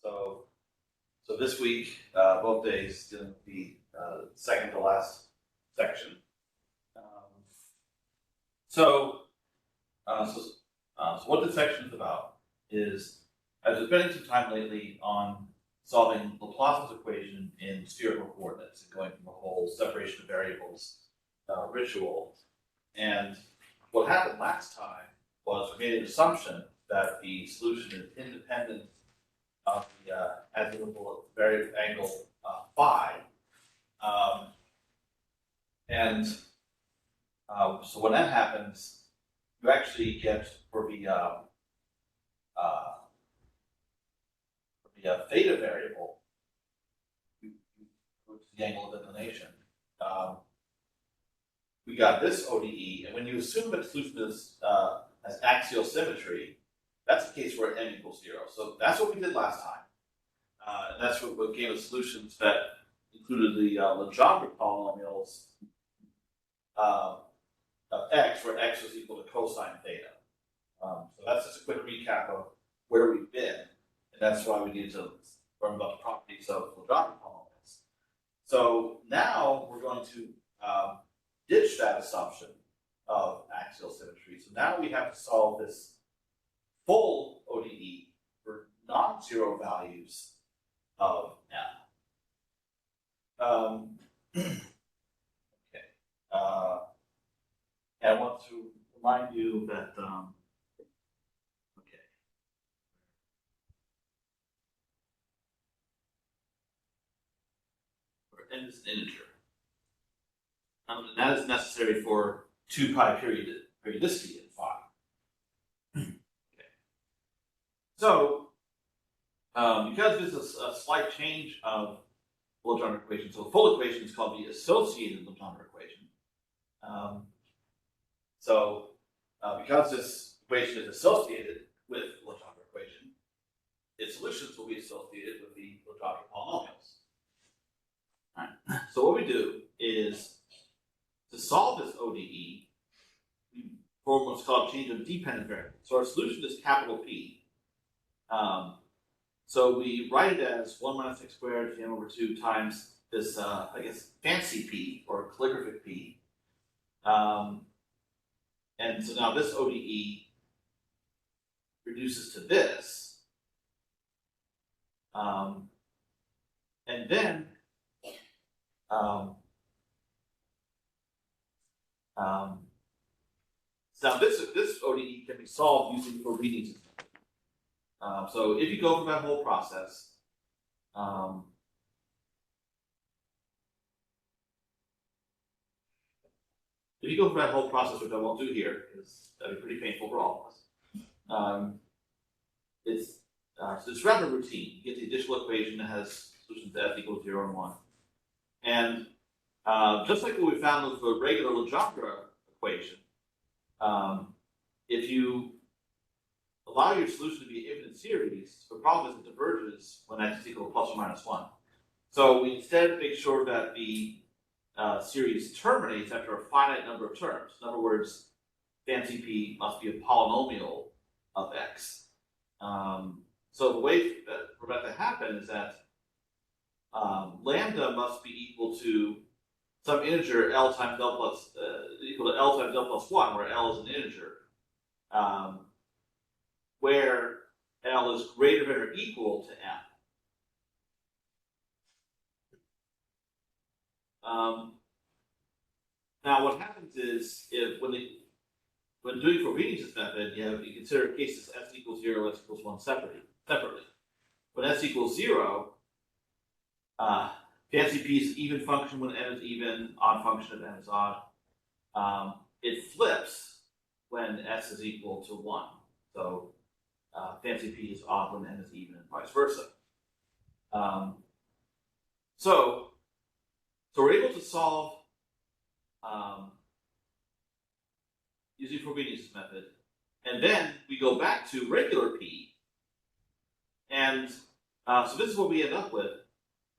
So this week, both days, going to be second to last section. So what this section is about is I've been spending some time lately on solving Laplace's equation in spherical coordinates and going from the whole separation of variables ritual. And what happened last time was we made an assumption that the solution is independent of the azimuthal variable angle phi. So when that happens, you actually get for the theta variable, which is the angle of inclination, we got this ODE, and when you assume that the solution is has axial symmetry, that's the case where n equals 0. So that's what we did last time. And that's what gave us solutions that included the Legendre polynomials of x, where x was equal to cosine theta. So that's just a quick recap of where we've been, and that's why we needed to learn about the properties of Legendre polynomials. So now we're going to ditch that assumption of axial symmetry. So now we have to solve this full ODE for non-zero values of n. Okay. And I want to remind you that, where n is an integer. And that is necessary for 2 pi periodicity in phi. Okay. So, because this is a slight change of the Legendre equation, so the full equation is called the associated Legendre equation. Because this equation is associated with the Legendre equation, its solutions will be associated with the Legendre polynomials. All right. So what we do is, to solve this ODE, we form what's called change of dependent variable. So our solution is capital P. So we write it as 1 minus x squared m over 2 times this, I guess, fancy P, or calligraphic P. And so now this ODE reduces to this. And then now this ODE can be solved using Fourier's method. So if you go through that whole process, which I won't do here because that'd be pretty painful for all of us, it's rather routine. You get the additional equation that has solutions to f equals 0 and 1, and just like what we found with the regular Legendre equation, if you allow your solution to be an infinite series, the problem is it diverges when x is equal to plus or minus 1. So we instead make sure that the series terminates after a finite number of terms. In other words, fancy P must be a polynomial of x. So the way for that to happen is that lambda must be equal to some integer L times L plus equal to L times L plus 1, where L is an integer, where L is greater than or equal to M. Now what happens is, when doing Fourier's method, you consider cases s equals 0, s equals 1 separately. When s equals 0, fancy P is an even function when n is even, odd function if n is odd. It flips when s is equal to 1. So fancy P is odd when n is even, and vice versa. So we're able to solve using Fourier's method, and then we go back to regular P, and so this is what we end up with.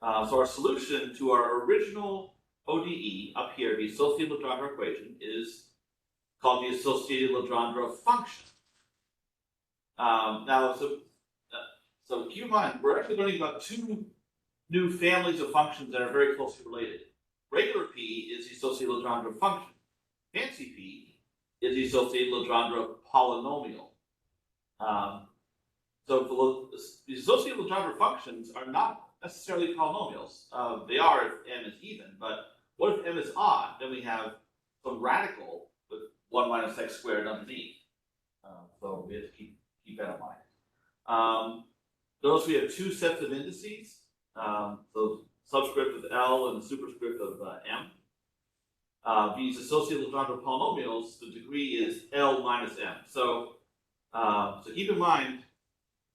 So our solution to our original ODE up here, the associated Legendre equation, is called the associated Legendre function. So keep in mind, we're actually learning about two new families of functions that are very closely related. Regular P is the associated Legendre function. Fancy P is the associated Legendre polynomial. So the associated Legendre functions are not necessarily polynomials. They are if m is even, but what if m is odd? Then we have some radical with 1 minus x squared underneath. So we have to keep that in mind. Notice we have two sets of indices. So subscript of L and the superscript of M. These associated Legendre polynomials, the degree is L minus M. So keep in mind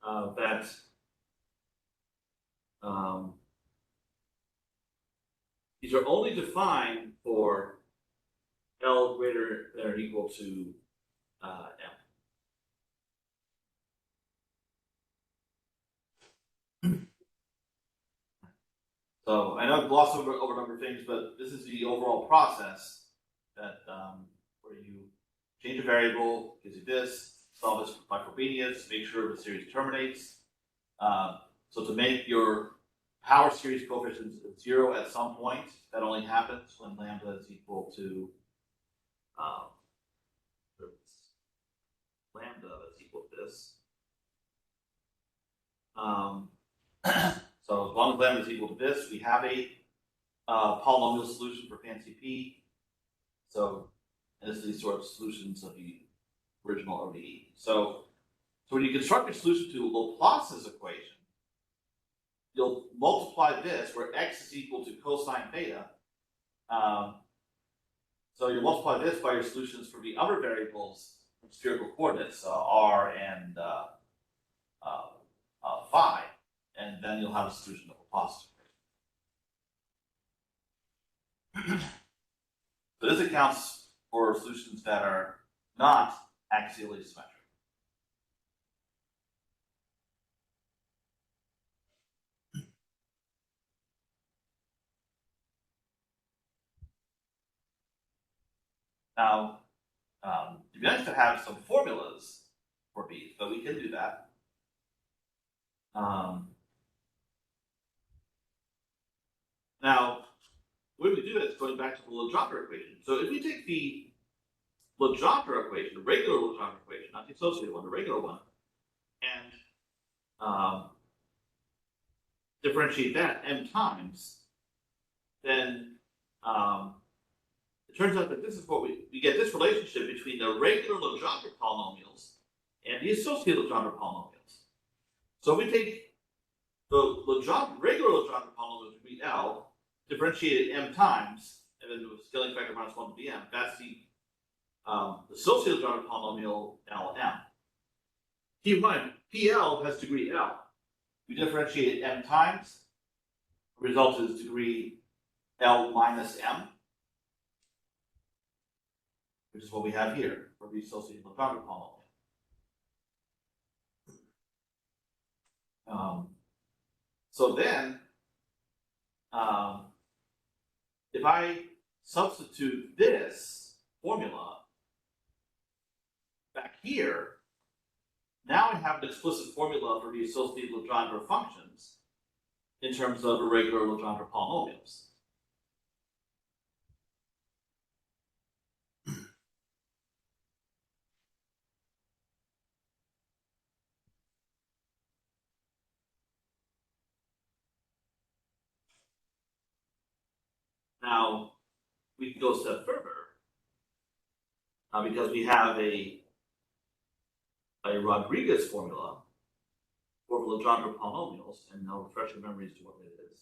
that these are only defined for L greater than or equal to M. So I know I've glossed over a number of things, but this is the overall process that where you change a variable, gives you this, solve this by Frobenius, make sure the series terminates. So to make your power series coefficients 0 at some point, that only happens when lambda is equal to lambda that's equal to this. So as long as lambda is equal to this, we have a polynomial solution for fancy P. So, and this is the sort of solutions of the original ODE. So when you construct your solution to Laplace's equation, you'll multiply this where x is equal to cosine theta. So you multiply this by your solutions for the other variables from spherical coordinates, r and phi, and then you'll have a solution of Laplace's equation. So this accounts for solutions that are not axially symmetric. Now, it'd be nice to have some formulas for these, but we can do that. Now, when we do it, going back to the Legendre equation. So if we take the Legendre equation, the regular Legendre equation, not the associated one, the regular one, and differentiate that m times, then it turns out that this is what we get this relationship between the regular Legendre polynomials and the associated Legendre polynomials. So we take the regular Legendre polynomial degree L, differentiate it m times, and then the scaling factor minus 1 to the m. That's the associated Legendre polynomial Lm. Keep in mind, PL has degree L. We differentiate it m times. The result is degree L minus m, which is what we have here for the associated Legendre polynomial. So then, if I substitute this formula back here, now I have an explicit formula for the associated Legendre functions in terms of irregular Legendre polynomials. Now, we can go a step further because we have a Rodriguez formula for Legendre polynomials, and I'll refresh your memories to what it is.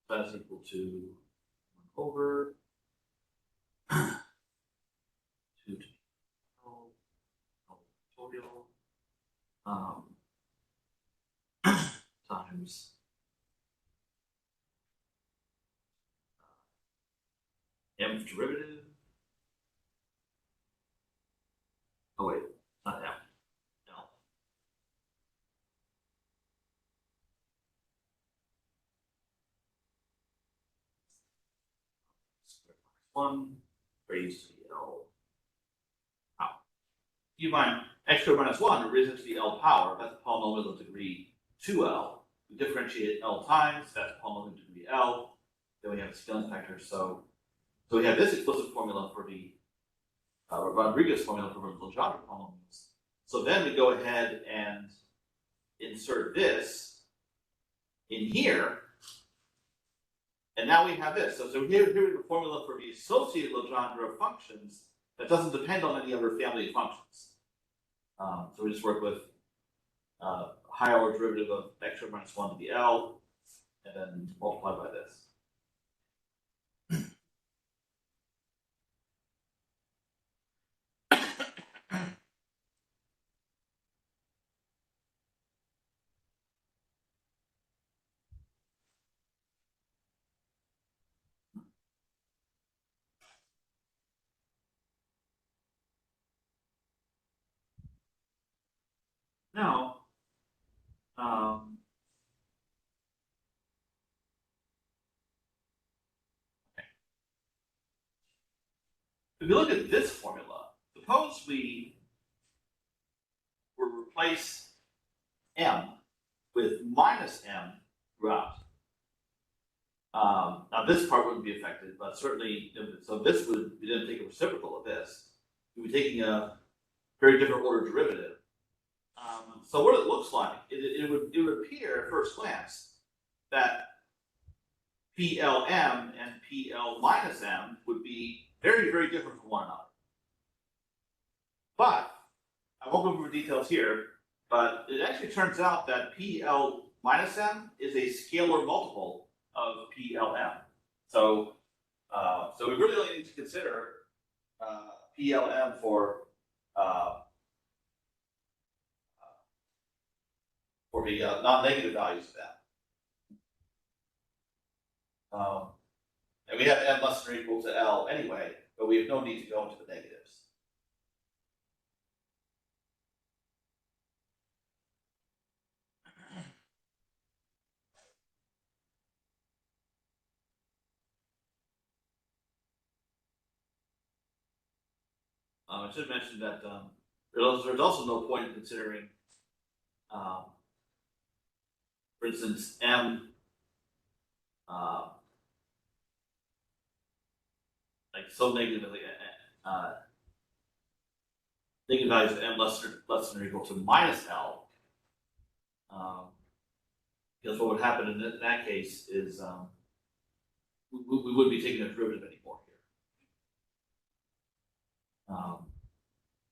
That's equal to 1 over 2 to factorial times mth derivative. Oh wait, not m. No. Square minus 1 raised to the L. Wow. you find x squared minus 1 risen to the L power, that's a polynomial of degree 2L. We differentiate L times, that's a polynomial of degree L. Then we have the scaling factor. So we have this explicit formula for the Rodriguez formula for Legendre polynomials. So then we go ahead and insert this in here, and now we have this. So here we have a formula for the associated Legendre functions that doesn't depend on any other family of functions. So we just work with higher order derivative of x squared minus 1 to the L, and then multiply by this. Now, if you look at this formula, suppose we replace m with minus m throughout. Now this part wouldn't be affected, but certainly, so this would, we didn't take a reciprocal of this. We'd be taking a very different order derivative. So what it looks like, it would appear at first glance that PLM and PL minus M would be very, very different from one another. But I won't go over details here, but it actually turns out that PL minus M is a scalar multiple of PLM. So we really only need to consider PLM for the non-negative values of M. And we have M less than or equal to L anyway, but we have no need to go into the negatives. I should mention that there's also no point in considering, for instance, M, like so negatively, negative values of M less than or equal to minus L. Because what would happen in that case is we wouldn't be taking a derivative anymore here.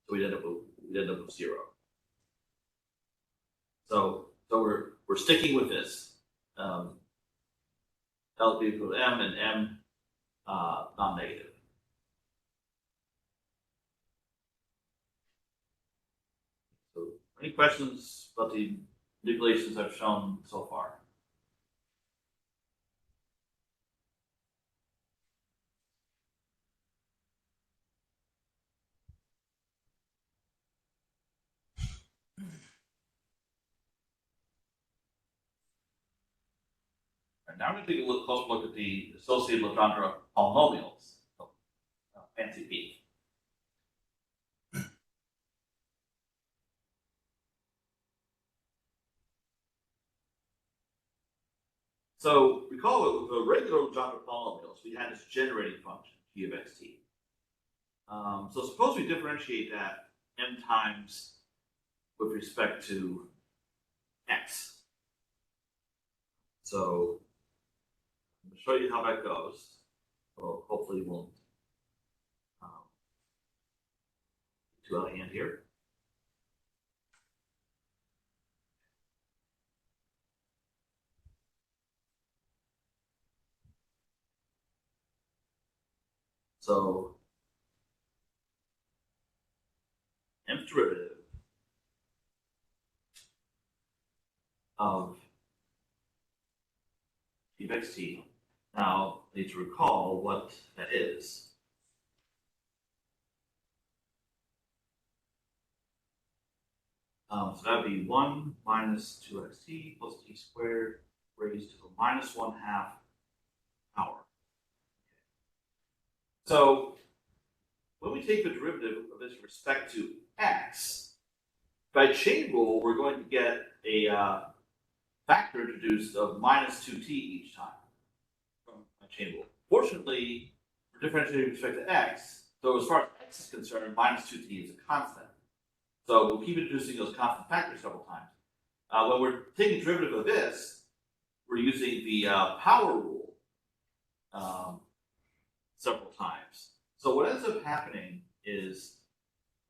So we'd end up with 0. So we're sticking with this. L equal to M and M non-negative. So any questions about the manipulations I've shown so far? And now we're going to take a closer look at the associated Legendre polynomials. Fancy P. So recall that with the regular Legendre polynomials, we had this generating function, g of xt. So suppose we differentiate that m times with respect to x. So I'm going to show you how that goes. Well, hopefully it won't get too out of hand here. So mth derivative of g of xt. Now, I need to recall what that is. So that would be 1 minus 2xt plus t squared raised to the minus 1/2 power. So when we take the derivative of this with respect to x. By chain rule, we're going to get a factor introduced of minus 2t each time from a chain rule. Fortunately, we're differentiating with respect to x, so as far as x is concerned, minus 2t is a constant. So we'll keep introducing those constant factors several times. When we're taking derivative of this, we're using the power rule several times. So what ends up happening is,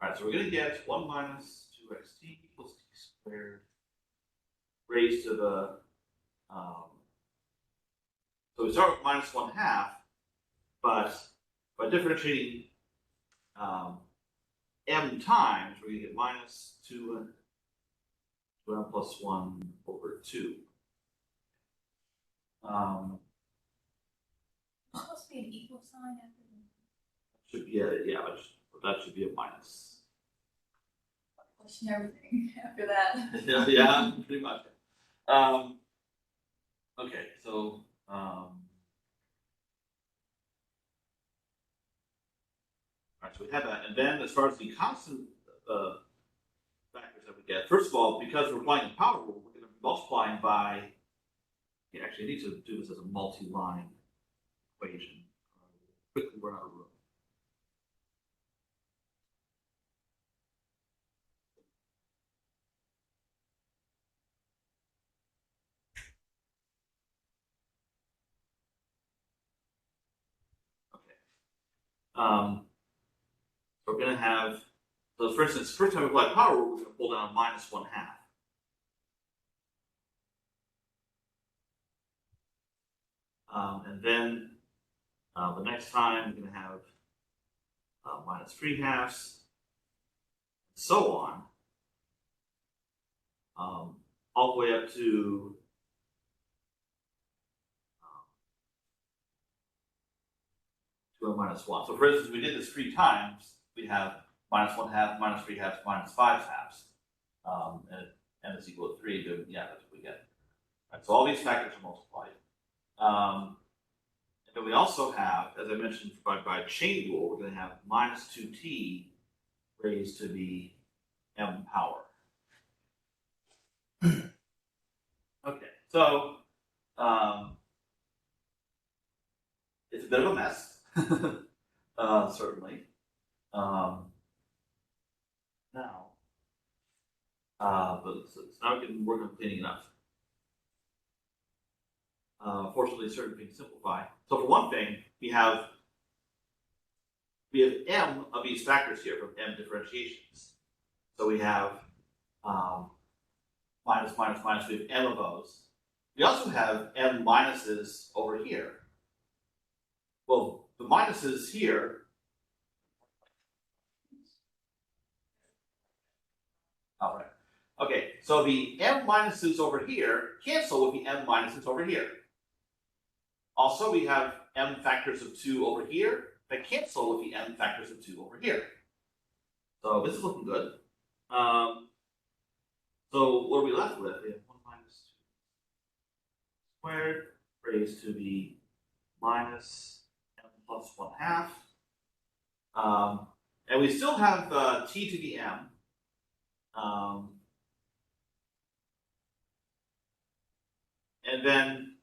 all right, so we're going to get 1 minus 2xt equals t squared raised to the, so we start with minus 1/2, but by differentiating m times, we're going to get minus 2m plus 1 over 2. Supposed to be an equal sign after the Should be but that should be a minus. question everything after that. Yeah, pretty much. Okay, so all right, so we have that, and then as far as the constant factors that we get, first of all, because we're applying the power rule, we're going to be multiplying by. Yeah, actually, I need to do this as a multi-line equation. Quickly run out of room. Okay. So we're going to have, so for instance, first time we apply power rule, we're going to pull down minus 1/2. And then the next time we're going to have minus 3/2, and so on, all the way up to 2 minus 1. So for instance, we did this 3 times, we have minus 1/2, minus 3/2, minus 5/2. And n is equal to 3, then yeah, that's what we get. Right, so all these factors are multiplied. And then we also have, as I mentioned, by chain rule, we're going to have minus 2t raised to the m power. Okay, so it's a bit of a mess, certainly. Now, but so now we can work on cleaning it up. Fortunately, certain things simplify. So for one thing, we have m of these factors here from m differentiations. So we have minus, minus, minus, we have m of those. We also have m minuses over here. Well, the minuses here, all right. Okay, so the m minuses over here cancel with the m minuses over here. Also, we have m factors of 2 over here that cancel with the m factors of 2 over here. So this is looking good. So what are we left with? We have 1 minus 2 squared raised to the minus m plus 1/2. And we still have t to the m. And then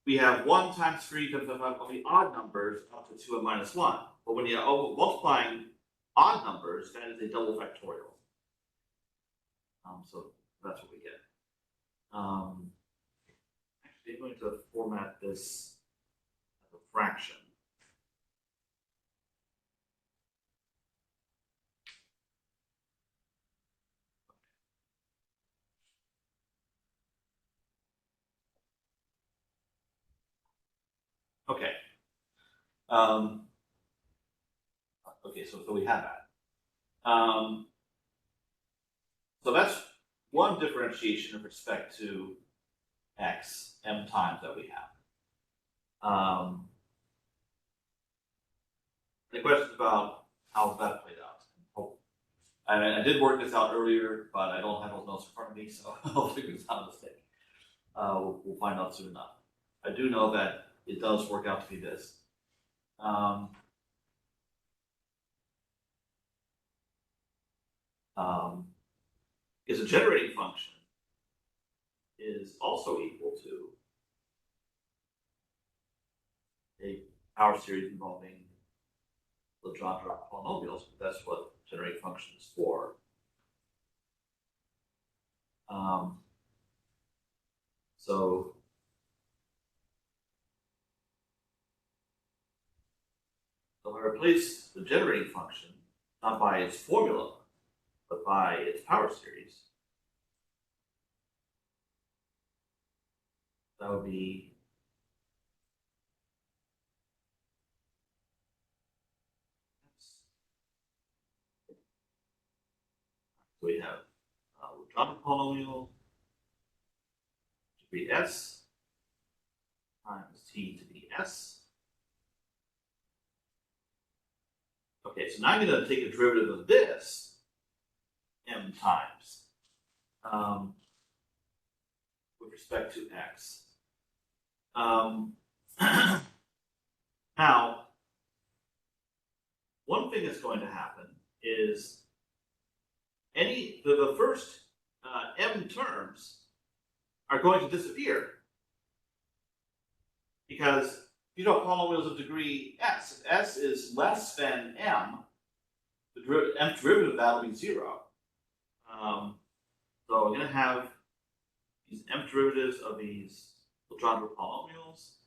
we have 1 times 3 times of the odd numbers up to 2n minus 1. But when you're multiplying odd numbers, that is a double factorial. So that's what we get. Actually, I'm going to format this as a fraction. Okay. Okay, so we have that. So that's one differentiation with respect to x, m times that we have. The questions about how that played out. I did work this out earlier, but I don't have those notes in front of me, so I'll figure this out a mistake. We'll find out soon enough. I do know that it does work out to be this. is a generating function is also equal to a power series involving Legendre polynomials. That's what generating function is for. So I replace the generating function not by its formula, but by its power series. That would be so we have Legendre polynomial to be s times t to the s. Okay, so now I'm going to take a derivative of this m times with respect to x. Now, one thing that's going to happen is the first m terms are going to disappear because you know polynomials of degree s. If s is less than m, the m derivative of that will be 0. So we're going to have these m derivatives of these Legendre polynomials,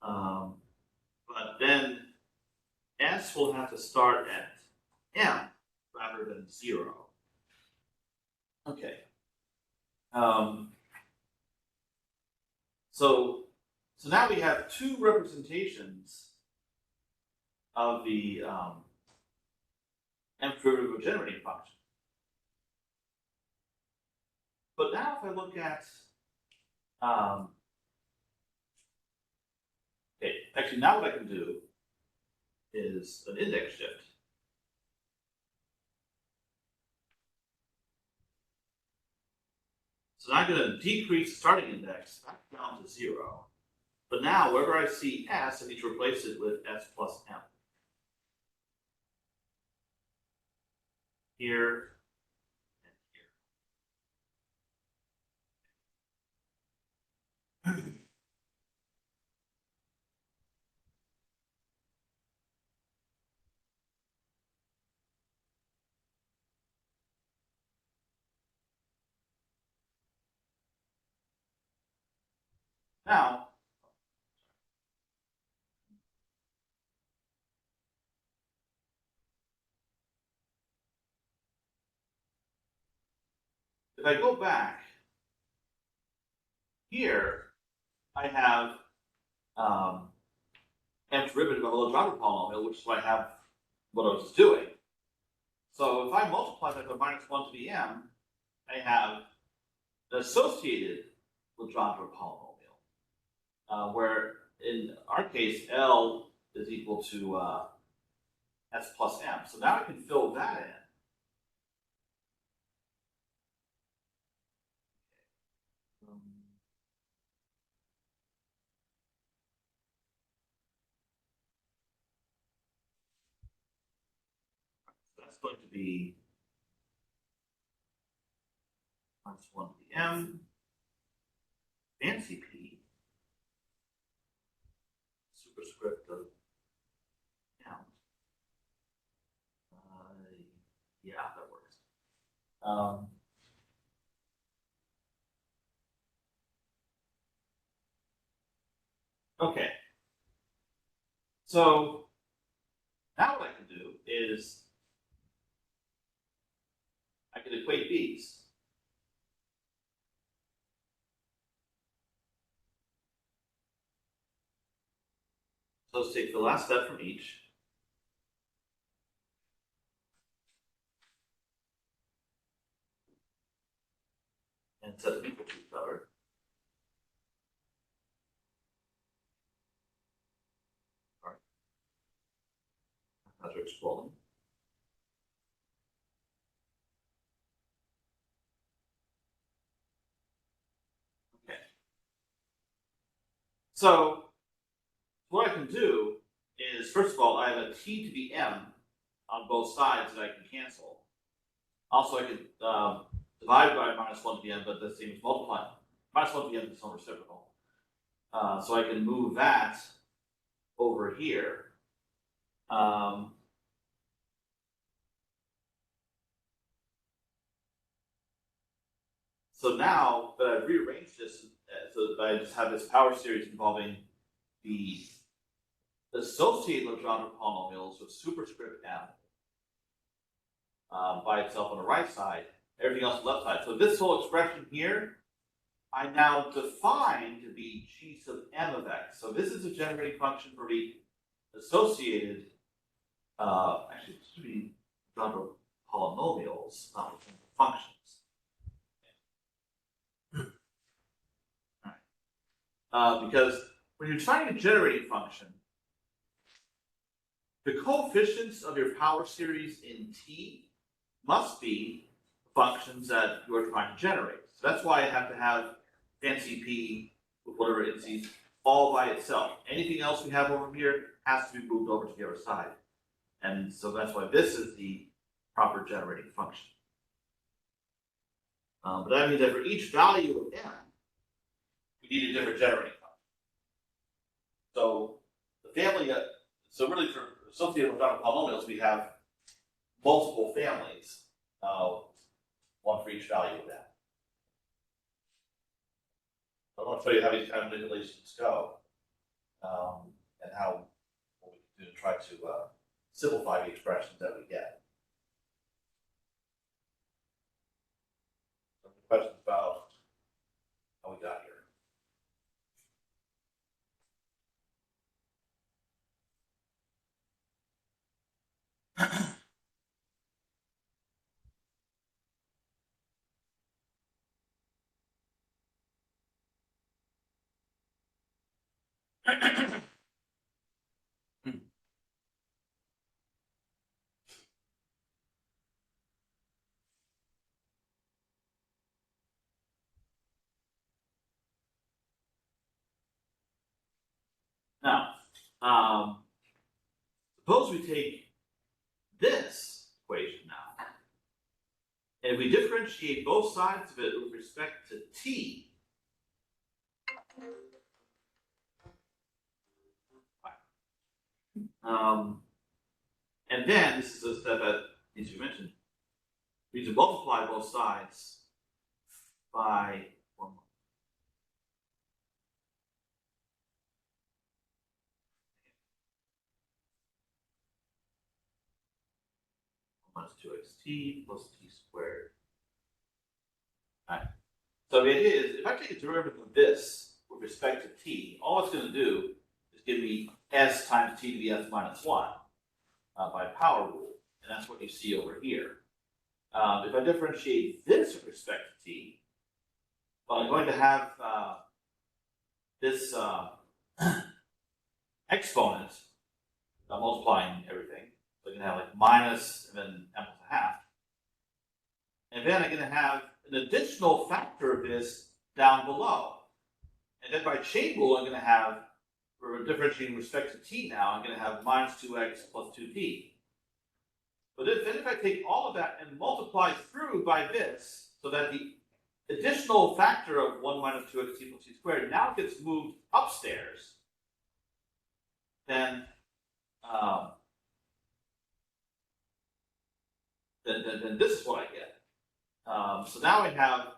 but then s will have to start at m rather than 0. Okay. So now we have two representations of the m derivative of generating function. But now if I look at okay, actually now what I can do is an index shift. So now I'm going to decrease the starting index back down to 0. But now, wherever I see s, I need to replace it with s plus m. Here and here. Now, if I go back, here I have m derivative of a Legendre polynomial, which is what I have what I was just doing. So if I multiply that by minus 1 to the m, I have an associated Legendre polynomial, where in our case, L is equal to s plus m. So now I can fill that in. That's going to be minus 1 to the m, fancy p, superscript of m. Yeah, that works. Okay. So now what I can do is I can equate these. So let's take the last step from each. And set them equal to each other. All right. As we're scrolling. Okay. So what I can do is, first of all, I have a t to the m on both sides that I can cancel. Also, I could divide by minus 1 to the n, but the same as multiply. Minus 1 to the n is not reciprocal. So I can move that over here. So now that I've rearranged this, so that I just have this power series involving the associated Legendre polynomials with superscript m by itself on the right side, everything else on the left side. So this whole expression here, I now define to be g sub m of x. So this is a generating function for the associated, actually it should be Legendre polynomials, not functions. Because when you're defining a generating function, the coefficients of your power series in T must be functions that you are trying to generate. So that's why I have to have fancy P with whatever indices all by itself. Anything else we have over here has to be moved over to the other side. And so that's why this is the proper generating function. But that means that for each value of m, we need a different generating function. So the family, so really for associated with polynomials, we have multiple families, one for each value of that. I want to show you how these kind of manipulations go, and how what we can do to try to simplify the expressions that we get. Some questions about how we got here. Now, suppose we take this equation now, and we differentiate both sides of it with respect to t. And then, this is a step that needs to be mentioned, we need to multiply both sides by 1. Minus 2xt plus t squared. Alright. So the idea is, if I take a derivative of this with respect to t, all it's going to do is give me s times t to the s minus 1 by power rule, and that's what you see over here. If I differentiate this with respect to t, well, I'm going to have this exponent multiplying everything. So I'm going to have like minus and then m plus a half. And then I'm going to have an additional factor of this down below. And then by chain rule, I'm going to have, we're differentiating with respect to t now, I'm going to have minus 2x plus 2t. But then if I take all of that and multiply through by this, so that the additional factor of 1 minus 2xt plus t squared now gets moved upstairs, then this is what I get. So now I have,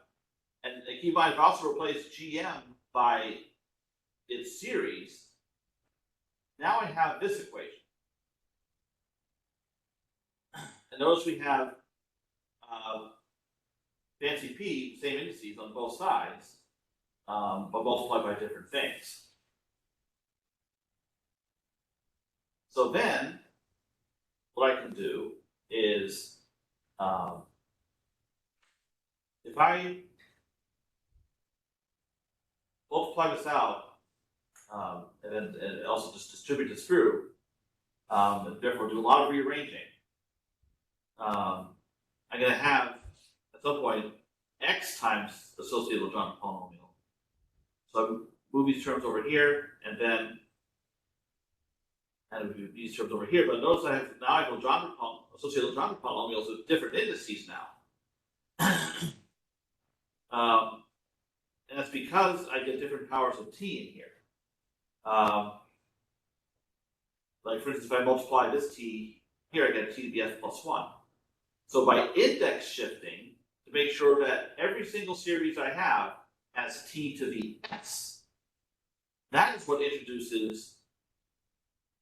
and keep in mind, I've also replaced gm by its series. Now I have this equation. And notice we have fancy p, same indices on both sides, but multiplied by different things. So then, what I can do is, if I multiply this out, and also just distribute this through, and therefore do a lot of rearranging, I'm going to have, at some point, x times associated Legendre polynomial. So I move these terms over here, and then these terms over here. But notice I have now I have associated Legendre polynomials with different indices now. And that's because I get different powers of t in here. Like for instance, if I multiply this t here, I get t to the s plus 1. So by index shifting, to make sure that every single series I have has t to the s, that is what introduces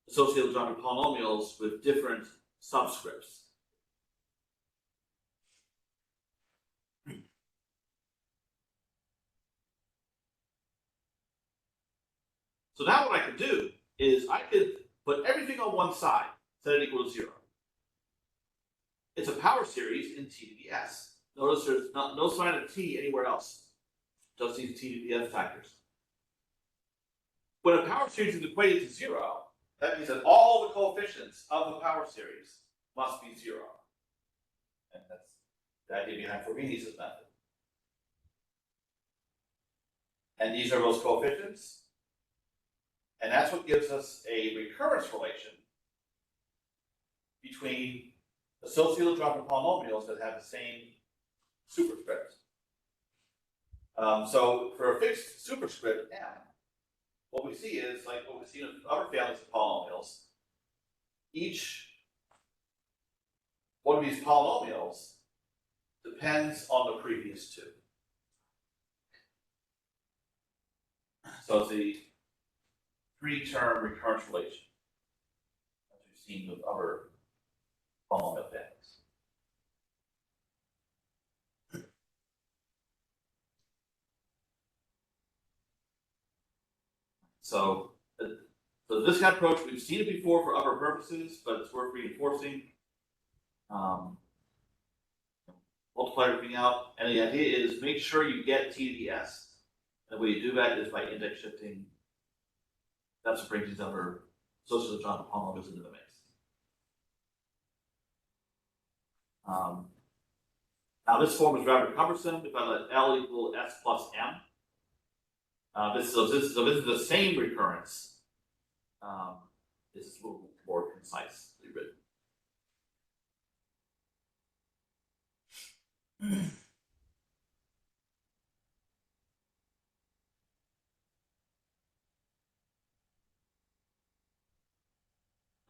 associated Legendre polynomials with different subscripts. So now what I could do is I could put everything on one side, set it equal to 0. It's a power series in t to the s. Notice there's no sign of t anywhere else. Just these t to the s factors. When a power series is equated to 0, that means that all the coefficients of the power series must be 0. And that's the idea behind Frobenius' method. And these are those coefficients. And that's what gives us a recurrence relation between associated Legendre polynomials that have the same superscript. So for a fixed superscript m, what we see is, like what we see in other families of polynomials, each one of these polynomials depends on the previous two. So it's a 3-term recurrence relation, as we've seen with other polynomial families. So this kind of approach, we've seen it before for other purposes, but it's worth reinforcing. Multiply everything out, and the idea is make sure you get t to the s. And the way you do that is by index shifting. That's what brings these other associated Legendre polynomials into the mix. Now this form is rather cumbersome. If I let L equal s plus m, this is the same recurrence. This is a little more concisely written.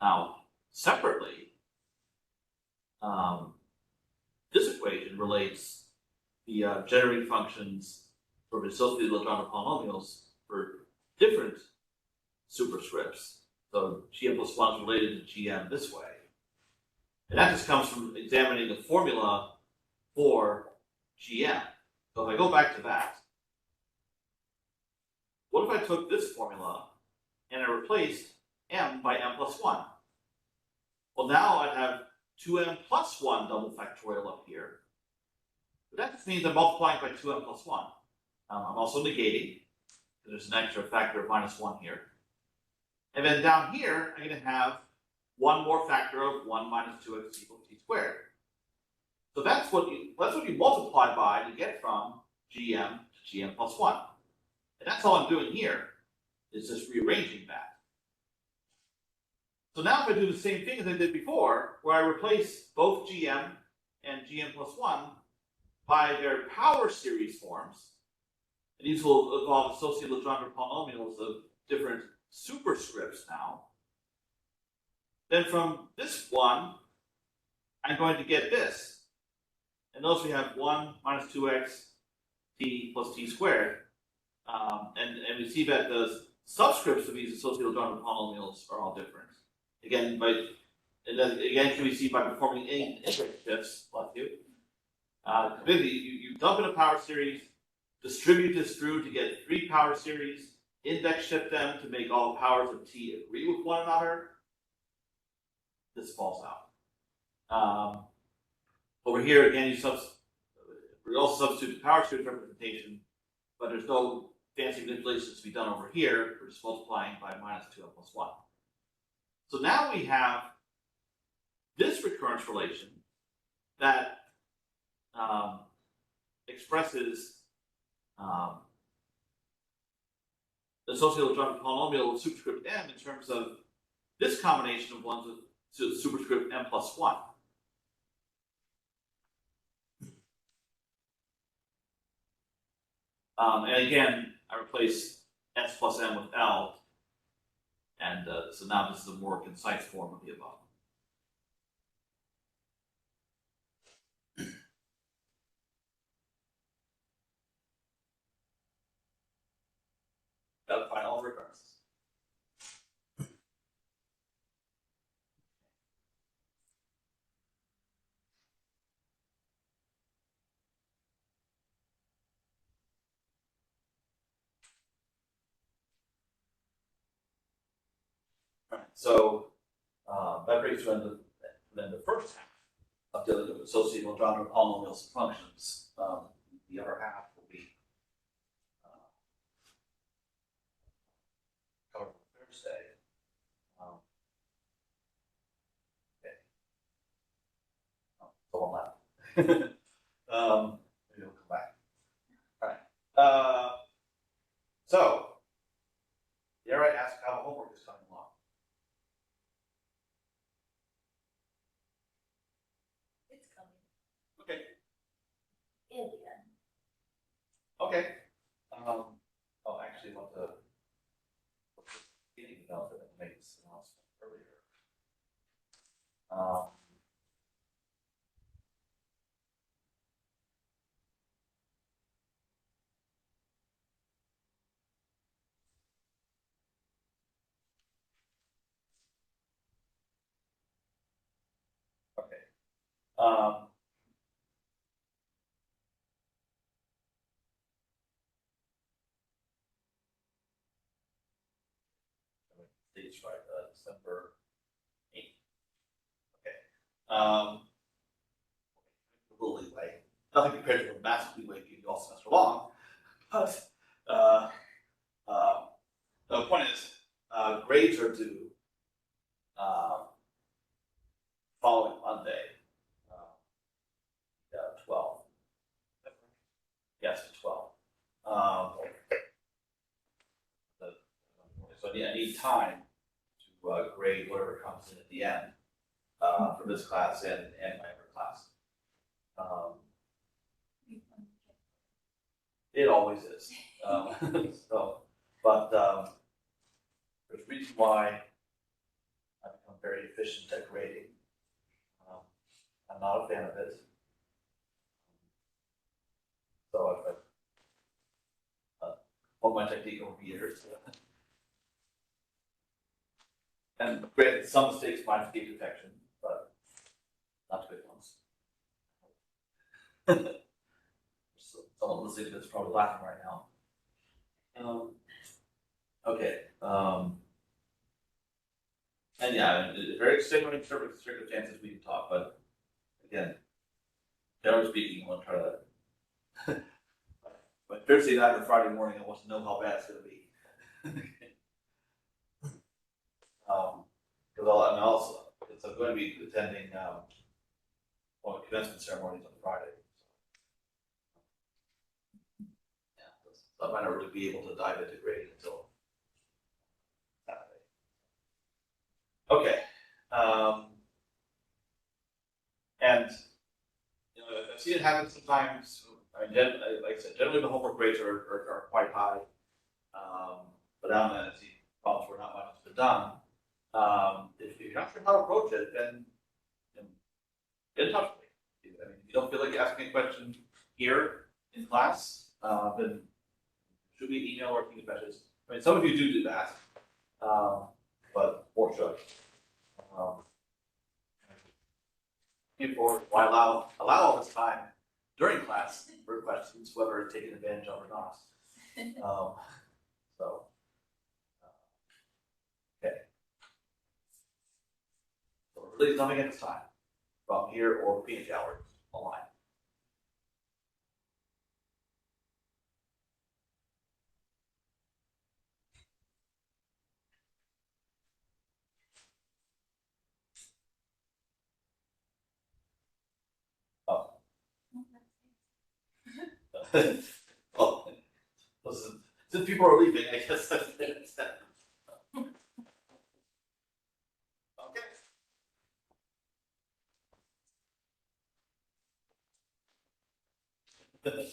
Now, separately, this equation relates the generating functions for associated Legendre polynomials for different superscripts. So gm plus 1 is related to gm this way. And that just comes from examining the formula for gm. So if I go back to that, what if I took this formula and I replaced m by m plus 1? Well, now I have 2m plus 1 double factorial up here. But that just means I'm multiplying by 2m plus 1. I'm also negating, because there's an extra factor of minus 1 here. And then down here, I'm going to have one more factor of 1 minus 2x equals t squared. So that's what you multiply by to get from gm to gm plus 1. And that's all I'm doing here, is just rearranging that. So now if I do the same thing as I did before, where I replace both gm and gm plus 1 by their power series forms, and these will involve associated Legendre polynomials of different superscripts now, then from this one, I'm going to get this. And notice we have 1 minus 2x t plus t squared. And we see that the subscripts of these associated Legendre polynomials are all different. Again, can we see by performing index shifts, like you. You dump in a power series, distribute this through to get 3 power series, index shift them to make all powers of t agree with one another. This falls out. Over here, again, we also substitute the power series representation, but there's no fancy manipulations to be done over here. We're just multiplying by minus 2m plus 1. So now we have this recurrence relation that expresses the associated Legendre polynomial with superscript m in terms of this combination of ones with superscript m plus 1. And again, I replaced S plus M with L, and so now this is a more concise form of the above. Got to find all recurrences. Alright, so that brings you into then the first half of dealing with associated Legendre polynomials and functions. The other half will be covered on Thursday. Okay. Oh, so one left. Maybe we'll come back. All right. So, dare I ask how the homework is coming along? It's coming. Okay. It'll be done. Okay. Oh, actually, what the getting about that I made this announcement earlier. Okay. Dates right, December 8th. Okay. A little leeway. Nothing compared to the massive leeway being all semester long, but the point is, grades are due following Monday, 12. Yes, 12. So I need time to grade whatever comes in at the end for this class and my other class. It always is. But there's a reason why I've become very efficient at grading. I'm not a fan of it. So I've honed my technique over years. And granted, some mistakes might escape detection, but not good ones. So someone listening to this is probably laughing right now. Okay. And yeah, very extenuating circumstances we can talk, but again, generally speaking, I want to try to. But Thursday night or Friday morning, I want to know how bad it's going to be. Because I'm going to be attending one of the commencement ceremonies on Friday. Yeah, so I might not really be able to dive into grading until Saturday. Okay. And you know, I've seen it happen sometimes. I mean, like I said, generally the homework grades are quite high. But I don't see problems where not much has been done. If you're not sure how to approach it, then get in touch with me. I mean, if you don't feel like asking a question here in class, then shoot me an email or keep messages. I mean, some of you do that, but more should. Before why allow all this time during class for questions, whether it's taken advantage of or not. Okay. So we're really coming at this time from here or peanut gallery online. Oh. Well, listen, since people are leaving, I guess that's it. Okay.